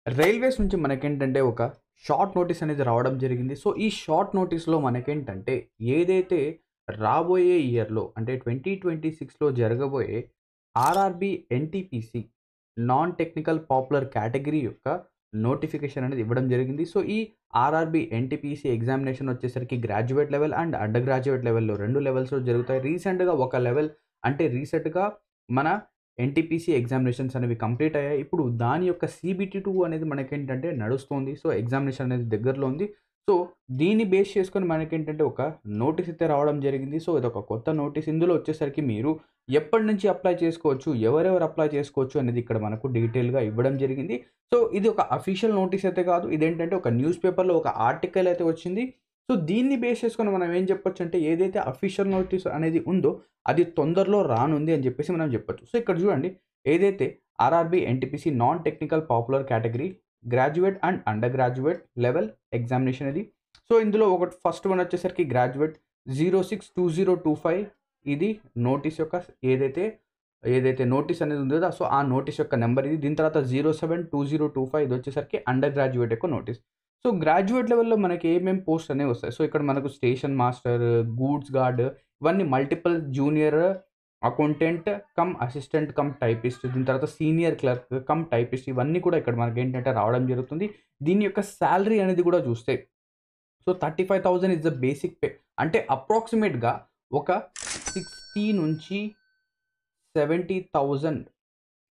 Railways నుంచి మనకేంటంటే ఒక షార్ట్ నోటీస్ అనేది రావడం జరిగింది. సో, ఈ షార్ట్ నోటీస్‌లో మనకేంటంటే ఏదైతే రాబోయే ఇయర్‌లో అంటే 2026లో జరగబోయే RRB NTPC non technical popular category యొక్క నోటిఫికేషన్ అనేది ఇవ్వడం జరిగింది. సో, ఈ ఆర్ఆర్‌బీ ఎన్‌టీపీసీ ఎగ్జామినేషన్ వచ్చేసరికి graduate level and under graduate లెవెల్‌లో 2 లెవెల్స్‌లో జరుగుతాయి. రీసెంట్‌గా ఒక లెవెల్ అంటే రీసెంట్‌గా మన ఎన్‌టీపీసీ ఎగ్జామినేషన్స్ అనేవి కంప్లీట్ అయ్యాయి. ఇప్పుడు దాని యొక్క సీబీటీ-2 అనేది మనకేంటంటే నడుస్తోంది. సో, ఎగ్జామినేషన్ అనేది దగ్గరలో ఉంది. సో, దీన్ని బేస్ చేసుకొని మనకేంటంటే ఒక నోటీస్ అయితే రావడం జరిగింది. సో, ఇదొక కొత్త నోటీస్. ఇందులో వచ్చేసరికి మీరు ఎప్పటి నుంచి అప్లై చేసుకోవచ్చు, ఎవరెవరు అప్లై చేసుకోవచ్చు అనేది ఇక్కడ మనకు డీటెయిల్‌గా ఇవ్వడం జరిగింది. సో, ఇది ఒక అఫీషియల్ నోటీస్ అయితే కాదు. ఇదేంటంటే ఒక న్యూస్ పేపర్‌లో ఒక ఆర్టికల్ అయితే వచ్చింది. సో, దీన్ని బేస్ చేసుకొని మనం ఏం చెప్పొచ్చంటే ఏదైతే అఫీషియల్ నోటీస్ అనేది ఉందో అది తొందరలో రానుంది అని చెప్పేసి మనం చెప్పొచ్చు. సో, ఇక్కడ చూడండి ఏదైతే RRB NTPC non technical popular category graduate and under graduate level examination ఇది. సో, ఇందులో ఒకటి ఫస్ట్ వన్ వచ్చేసరికి గ్రాడ్యుయేట్ 06/2025 ఇది నోటీస్ యొక్క ఏదైతే నోటీస్ అనేది ఉందో సో, ఆ నోటీస్ యొక్క నంబర్ ఇది. దీని తర్వాత 07/2025 ఇది వచ్చేసరికి అండర్ గ్రాడ్యుయేట్ యొక్క నోటీస్. సో, గ్రాడ్యుయేట్ లెవెల్‌లో మనకి ఏమేం పోస్ట్ అనేవి వస్తాయి. సో, ఇక్కడ మనకు స్టేషన్ మాస్టర్, గూడ్స్ గార్డ్ ఇవన్నీ multiple junior accountant come assistant cum typist దీని తర్వాత సీనియర్ క్లర్క్ కమ్ టైపిస్ట్ ఇవన్నీ కూడా ఇక్కడ మనకేంటంటే రావడం జరుగుతుంది. దీని యొక్క సాలరీ అనేది కూడా చూస్తే so 35,000 is the basic pay. అంటే అప్రాక్సిమేట్‌గా ఒక 60,000-70,000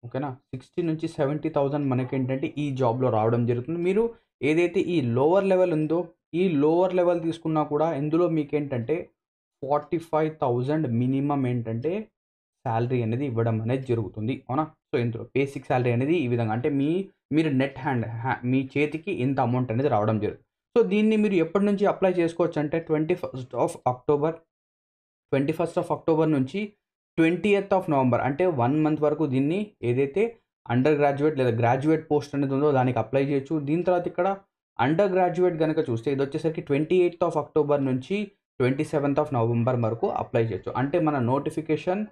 ఓకేనా? 60,000-70,000 మనకేంటంటే ఈ జాబ్‌లో రావడం జరుగుతుంది. మీరు ఏదైతే ఈ లోవర్ లెవెల్ ఉందో, ఈ లోవర్ లెవెల్ తీసుకున్నా కూడా ఇందులో మీకేంటంటే 45,000 మినిమమ్ ఏంటంటే సాలరీ అనేది ఇవ్వడం అనేది జరుగుతుంది. అవునా? సో, ఇందులో బేసిక్ సాలరీ అనేది ఈ విధంగా అంటే మీరు నెట్ మీ చేతికి ఇంత అమౌంట్ అనేది రావడం జరుగుతుంది. సో, దీన్ని మీరు ఎప్పటి నుంచి అప్లై చేసుకోవచ్చంటే 21st ఆఫ్ అక్టోబర్ నుంచి 20th ఆఫ్ నవంబర్ అంటే 1 మంత్ వరకు దీన్ని ఏదైతే అండర్ గ్రాడ్యుయేట్ లేదా గ్రాడ్యుయేట్ పోస్ట్ అనేది ఉందో దానికి అప్లై చేయొచ్చు. దీని తర్వాత ఇక్కడ అండర్ గ్రాడ్యుయేట్ గనుక చూస్తే ఇదొచ్చేసరికి 28th ఆఫ్ అక్టోబర్ నుంచి 27th ఆఫ్ నవంబర్ వరకు అప్లై చేయొచ్చు. అంటే మన నోటిఫికేషన్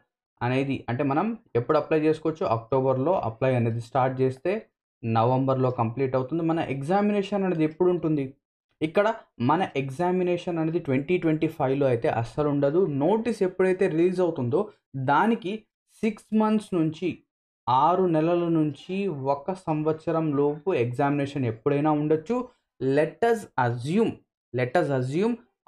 అనేది అంటే మనం ఎప్పుడు అప్లై చేసుకోవచ్చు? అక్టోబర్‌లో అప్లై అనేది స్టార్ట్ చేస్తే నవంబర్‌లో కంప్లీట్ అవుతుంది. మన ఎగ్జామినేషన్ అనేది ఎప్పుడుంటుంది? ఇక్కడ మన ఎగ్జామినేషన్ అనేది 2025లో అయితే అస్సలుండదు. నోటీస్ ఎప్పుడైతే రిలీజ్ అవుతుందో దానికి 6 మంత్స్ నుంచి 6 నెలల నుంచి 1 సంవత్సరం లోపు ఎగ్జామినేషన్ ఎప్పుడైనా ఉండొచ్చు. లెట్ అస్ అస్యూమ్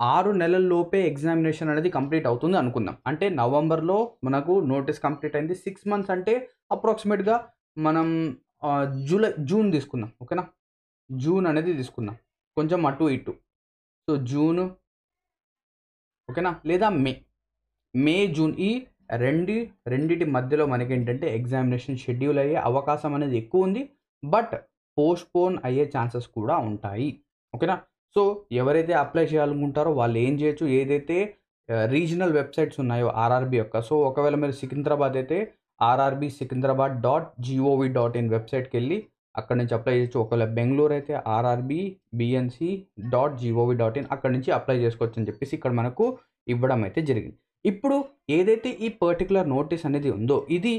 6 నెలల లోపే ఎగ్జామినేషన్ అనేది కంప్లీట్ అవుతుంది అనుకుందాం. అంటే నవంబర్‌లో మనకు నోటీస్ కంప్లీట్ అయింది. 6 మంత్స్ అంటే అప్రాక్సిమేట్‌గా మనం జూన్ తీసుకుందాం. ఓకేనా? జూన్ అనేది తీసుకుందాం. కొంచెం అటు ఇటు. సో, జూను ఓకేనా? లేదా జూన్ ఈ రెండిటి మధ్యలో మనకేంటంటే ఎగ్జామినేషన్ షెడ్యూల్ అయ్యే అవకాశం అనేది ఎక్కువుంది. బట్ పోస్ట్‌పోన్ అయ్యే ఛాన్సెస్ కూడా ఉంటాయి. ఓకేనా? సో, ఎవరైతే అప్లై చేయాలనుకుంటారో వాళ్ళు ఏం చేయొచ్చు ఏదైతే రీజనల్ వెబ్‌సైట్స్ ఉన్నాయో ఆర్ఆర్‌బీ యొక్క సో, ఒకవేళ మీరు సికింద్రాబాద్ అయితే rrbsikindrabad.gov.in వెబ్‌సైట్‌కెళ్ళి అక్కడి నుంచి అప్లై చేయొచ్చు. ఒకవేళ బెంగుళూరు అయితే rrbnc.gov.in అక్కడి నుంచి అప్లై చేసుకోవచ్చు అని చెప్పేసి ఇక్కడ మనకు ఇవ్వడం అయితే జరిగింది. ఇప్పుడు ఏదైతే ఈ పర్టిక్యులర్ నోటీస్ అనేది ఉందో ఇది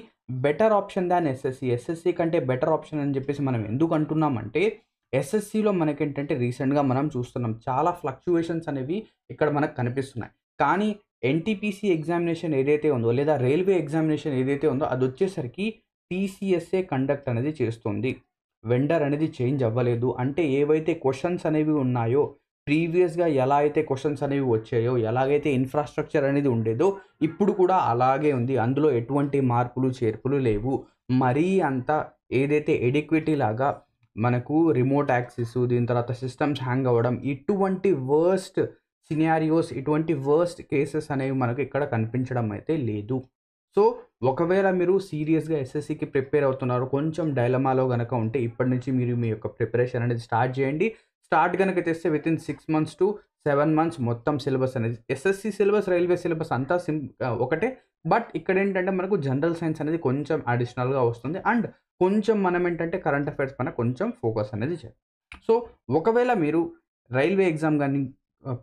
బెటర్ ఆప్షన్ దాన్ ఎస్ఎస్‌సి. ఎస్ఎస్‌సి కంటే బెటర్ ఆప్షన్ అని చెప్పేసి మనం ఎందుకు అంటున్నామంటే ఎస్ఎస్‌సిలో మనకేంటంటే రీసెంట్‌గా మనం చూస్తున్నాం. చాలా ఫ్లక్చుయేషన్స్ అనేవి ఇక్కడ మనకు కనిపిస్తున్నాయి. కానీ ఎన్‌టీపీసీ ఎగ్జామినేషన్ ఏదైతే ఉందో లేదా రైల్వే ఎగ్జామినేషన్ ఏదైతే ఉందో అదొచ్చేసరికి టీసీఎస్ఏ కండక్ట్ అనేది చేస్తుంది. వెండర్ అనేది చేంజ్ అవ్వలేదు. అంటే ఏవైతే క్వెషన్స్ అనేవి ఉన్నాయో ప్రీవియస్‌గా ఎలా అయితే క్వెషన్స్ అనేవి వచ్చాయో, ఎలాగైతే ఇన్‌ఫ్రాస్ట్రక్చర్ అనేది ఉండేదో ఇప్పుడు కూడా అలాగే ఉంది. అందులో ఎటువంటి మార్పులు, చేర్పులు లేవు. మరీ అంత ఏదైతే ఎడిక్విటీ లాగా మనకు రిమోట్ యాక్సెస్ దీని తర్వాత సిస్టమ్స్ హ్యాంగ్ అవ్వడం ఇటువంటి ఇటువంటి వర్స్ట్ కేసెస్ అనేవి మనకు ఇక్కడ కనిపించడం అయితే లేదు. సో, ఒకవేళ మీరు సీరియస్‌గా ఎస్ఎస్‌సికి ప్రిపేర్ అవుతున్నారు. కొంచెం డైలమాలో గనక ఉంటే ఇప్పటి నుంచి మీరు మీ యొక్క ప్రిపరేషన్ అనేది స్టార్ట్ చేయండి. స్టార్ట్ గనక చేస్తే వితిన్ 6 మంత్స్ టు 7 మంత్స్ మొత్తం సిలబస్ అనేది ఎస్ఎస్‌సి సిలబస్, రైల్వే సిలబస్ అంతా ఒకటే. బట్ ఇక్కడేంటంటే మనకు జనరల్ సైన్స్ అనేది కొంచెం అడిషనల్‌గా వస్తుంది. అండ్ కొంచెం మనం ఏంటంటే కరెంట్ అఫైర్స్ పైన కొంచెం ఫోకస్ అనేది చేయాలి. సో, ఒకవేళ మీరు రైల్వే ఎగ్జామ్ గాని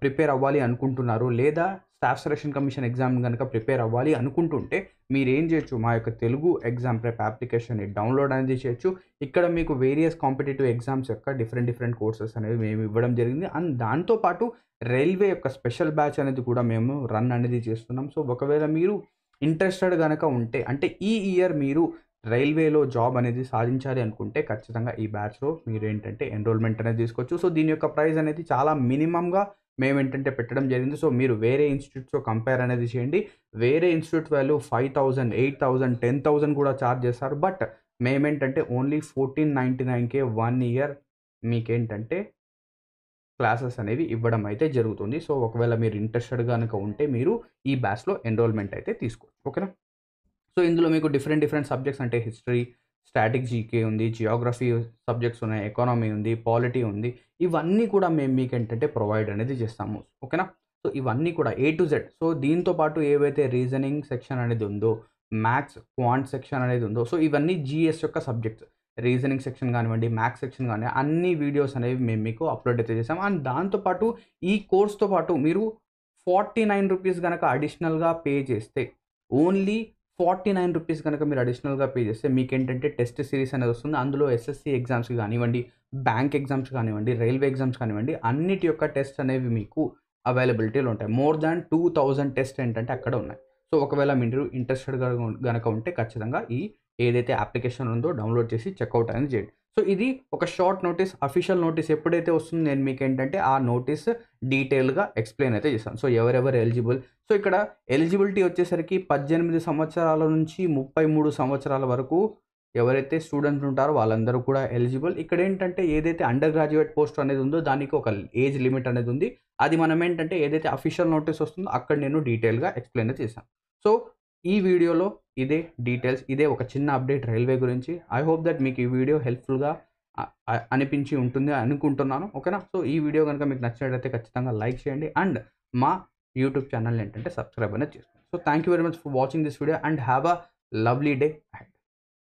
ప్రిపేర్ అవ్వాలి అనుకుంటున్నారు లేదా స్టాఫ్ సెలక్షన్ కమిషన్ ఎగ్జామ్ కనుక ప్రిపేర్ అవ్వాలి అనుకుంటుంటే మీరేం చేయొచ్చు, మా యొక్క తెలుగు ఎగ్జామ్ ప్రెప్ అప్లికేషన్ని డౌన్లోడ్ అనేది చేయొచ్చు. ఇక్కడ మీకు వేరియస్ కాంపిటేటివ్ ఎగ్జామ్స్ యొక్క డిఫరెంట్ కోర్సెస్ అనేవి మేము ఇవ్వడం జరిగింది. అండ్ దాంతోపాటు రైల్వే యొక్క స్పెషల్ బ్యాచ్ అనేది కూడా మేము రన్ అనేది చేస్తున్నాం. సో ఒకవేళ మీరు ఇంట్రెస్టెడ్ కనుక ఉంటే, అంటే ఈ ఇయర్ మీరు రైల్వేలో జాబ్ అనేది సాధించాలి అనుకుంటే ఖచ్చితంగా ఈ బ్యాచ్లో మీరు ఏంటంటే ఎన్రోల్మెంట్ అనేది తీసుకోవచ్చు. సో దీని యొక్క ప్రైస్ అనేది చాలా మినిమంగా మేమేంటంటే పెట్టడం జరిగింది. సో మీరు వేరే ఇన్స్టిట్యూట్స్తో కంపేర్ అనేది చేయండి. వేరే ఇన్స్టిట్యూట్ వాల్యూ 5,000, 8,000, 10,000 కూడా ఛార్జ్ చేస్తారు. బట్ మేమేంటంటే ఓన్లీ 1499కే 1 ఇయర్ మీకేంటంటే క్లాసెస్ అనేవి ఇవ్వడం అయితే జరుగుతుంది. సో ఒకవేళ మీరు ఇంట్రెస్టెడ్ కనుక ఉంటే మీరు ఈ బ్యాచ్లో ఎన్రోల్మెంట్ అయితే తీసుకోవచ్చు. ఓకేనా. సో ఇందులో మీకు డిఫరెంట్ సబ్జెక్ట్స్ అంటే హిస్టరీ, స్టాటిక్ జీకే ఉంది, జియోగ్రఫీ సబ్జెక్ట్స్ ఉన్నాయి, ఎకానమీ ఉంది, పాలిటీ ఉంది. ఇవన్నీ కూడా మేము మీకు ఏంటంటే ప్రొవైడ్ అనేది చేస్తాము. ఓకేనా. సో ఇవన్నీ కూడా A to Z. సో దీంతో పాటు ఏవైతే రీజనింగ్ సెక్షన్ అనేది ఉందో, మ్యాథ్స్ క్వాంట్ సెక్షన్ అనేది ఉందో, సో ఇవన్నీ GS యొక్క సబ్జెక్ట్స్. రీజనింగ్ సెక్షన్ కానివ్వండి, మ్యాథ్స్ సెక్షన్ కానివ్వండి, అన్ని వీడియోస్ అనేవి మేము మీకు అప్లోడ్ అయితే చేసాం. అండ్ దాంతోపాటు ఈ కోర్స్తో పాటు మీరు 49 రూపీస్ కనుక అడిషనల్గా పే చేస్తే, ఓన్లీ 49 రూపీస్ కనుక మీరు అడిషనల్గా పే చేస్తే మీకేంటంటే టెస్ట్ సిరీస్ అనేది వస్తుంది. అందులో SSC ఎగ్జామ్స్కి కానివ్వండి, బ్యాంక్ ఎగ్జామ్స్ కానివ్వండి, రైల్వే ఎగ్జామ్స్ కానివ్వండి, అన్నిటి యొక్క టెస్ట్ అనేవి మీకు అవైలబిలిటీలో ఉంటాయి. మోర్ దాన్ 2000 టెస్ట్ ఏంటంటే అక్కడ ఉన్నాయి. సో ఒకవేళ మీరు ఇంట్రెస్టెడ్గా కనుక ఉంటే ఖచ్చితంగా ఈ ఏదైతే అప్లికేషన్ ఉందో డౌన్లోడ్ చేసి చెక్అవుట్ అనేది చేయండి. సో ఇది ఒక షార్ట్ నోటీస్. అఫీషియల్ నోటీస్ ఎప్పుడైతే వస్తుందో నేను మీకు ఏంటంటే ఆ నోటీస్ డీటెయిల్గా ఎక్స్ప్లెయిన్ అయితే చేస్తాను. సో ఎవరెవరు ఎలిజిబుల్, సో ఇక్కడ ఎలిజిబిలిటీ వచ్చేసరికి 18 సంవత్సరాల నుంచి 33 సంవత్సరాల వరకు ఎవరైతే స్టూడెంట్స్ ఉంటారో వాళ్ళందరూ కూడా ఎలిజిబుల్. ఇక్కడ ఏంటంటే ఏదైతే అండర్ గ్రాడ్యుయేట్ పోస్ట్ అనేది ఉందో దానికి ఒక ఏజ్ లిమిట్ అనేది ఉంది. అది మనం ఏంటంటే ఏదైతే అఫీషియల్ నోటీస్ వస్తుందో అక్కడ నేను డీటెయిల్గా ఎక్స్ప్లెయిన్ చేశాను. సో ఈ వీడియోలో ఇదే డీటెయిల్స్, ఇదే ఒక చిన్న అప్డేట్ రైల్వే గురించి. ఐ హోప్ దట్ మీకు ఈ వీడియో హెల్ప్ఫుల్గా అనిపించి ఉంటుంది అనుకుంటున్నాను. ఓకేనా. సో ఈ వీడియో కనుక మీకు నచ్చినట్లయితే ఖచ్చితంగా లైక్ చేయండి అండ్ మా యూట్యూబ్ ఛానల్ ఏంటంటే సబ్స్క్రైబ్ అనేది చేసుకోండి. So thank you very much for watching this video and have a lovely day.